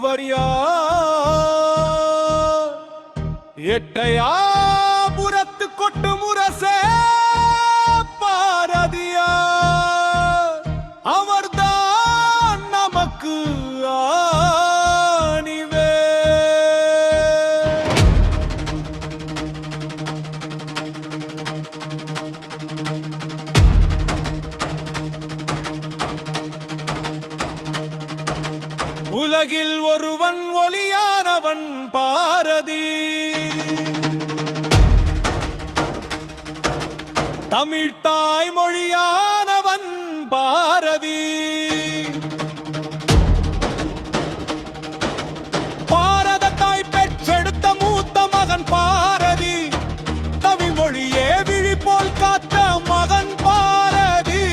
இவர் யார்? எட்டயாபுரத்து கொட்டு முரசே பாரதியா, அவர்தான் நமக்கு ஆணிவே. உலகில் ஒருவன் ஒளியானவன் பாரதி, தமிழ் தாய்மொழியானவன் பாரதி. பாரத தாய் பெற்றெடுத்த மூத்த மகன் பாரதி, தமிழ் மொழியே விழி போல் காத்த மகன் பாரதி.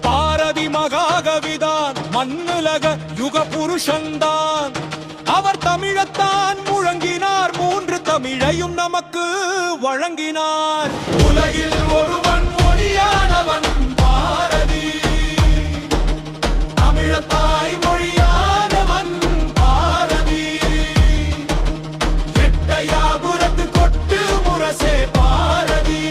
பாரதி மகாகவிதான், மண்ணுலக யுக புருஷன்தான். அவர் தமிழத்தான் முழங்கினார், மூன்று தமிழையும் நமக்கு வழங்கினார். உலகில் ஒருவன் மொழியானவன் பாரதி, தமிழத்தாய் மொழியானவன் பாரதி. எட்டயாபுரத்து கொட்டு முரசே பாரதி.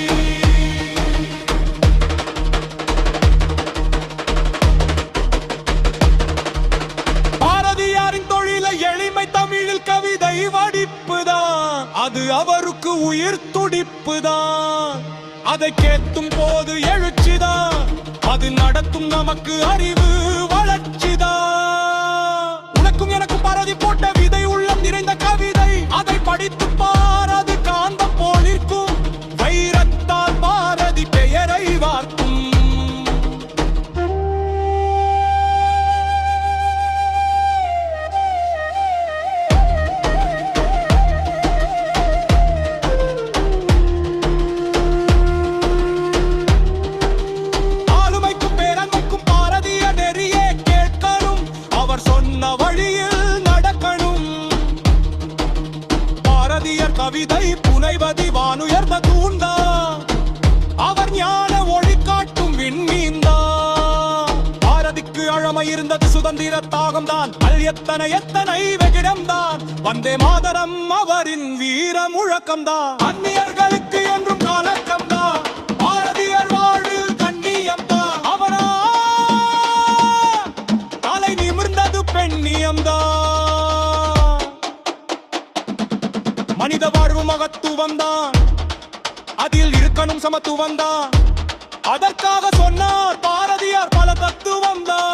பாரதியாரின் தொழிலை எளிமை தமிழில் கவிதை வடிப்புதான், அது அவருக்கு உயிர் துடிப்புதான். அதை கேட்டும் போது எழுச்சிதான், அது நடத்தும் நமக்கு அறிவு வளர்ச்சிதான். உனக்கும் எனக்கும் பாரதி போட்ட விதை உள்ளம் நிறைந்த கவிதை, அதை படித்து பார், அது காந்தம் போலிருக்கும். வைரத்தால் பாரதி பெயரை வார்க்கும். கவிதை புனைவதி வானுயர்ந்த தூண்டா, அவர் ஞான ஒளி காட்டும் விண்மீந்தா. பாரதிக்கு அழமை இருந்தது சுதந்திர தாகம்தான், எத்தனை எத்தனை வெகிடம்தான். வந்தே மாதரம் அவரின் வீர முழக்கம்தான், அந்நியர்களுக்கு என்றும் கலக்கம்தான். பாரதியர் வாழு கண்ணியம்தான், அவரா தலை நிமிர்ந்தது பெண்ணியம்தான். மனித வாழ்வு மகத்துவம் தான், அதில் இருக்கணும் சமத்துவம் தான். அதற்காக சொன்னார் பாரதியார் பல தத்துவம் தான்,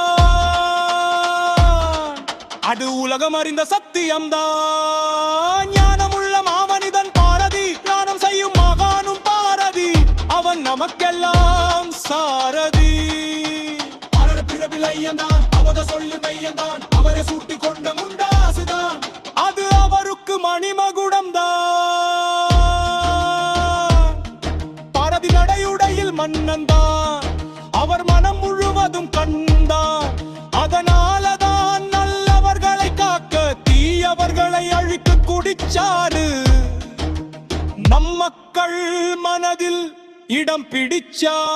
அது உலகம் அறிந்த சத்தியம் தான். ஞானமுள்ள மாமனிதன் பாரதி, ஞானம் செய்யும் மகானும் பாரதி, அவன் நமக்கெல்லாம் சாரதி. பிறவிலையந்தான் அவத சொல்லு மையந்தான், அவரை சூட்டி கொண்ட முண்டாசுதான், அது அவருக்கு மணிமகுடம் தான். பாரதி நடையுடையில் மன்னன் தான், அவர் மனம் முழுவதும் கண்டான். அதனாலதான் நல்லவர்களை காக்க தீயவர்களை அழிக்க குடிச்சாரு. நம் மக்கள் மனதில் இடம் பிடிச்சாரு.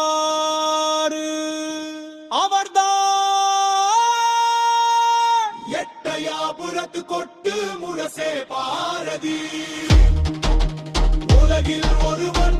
அவர்தான் எட்டயாபுரத்து கொட்டு முரசே பாரதி. உலகில் ஒருவன்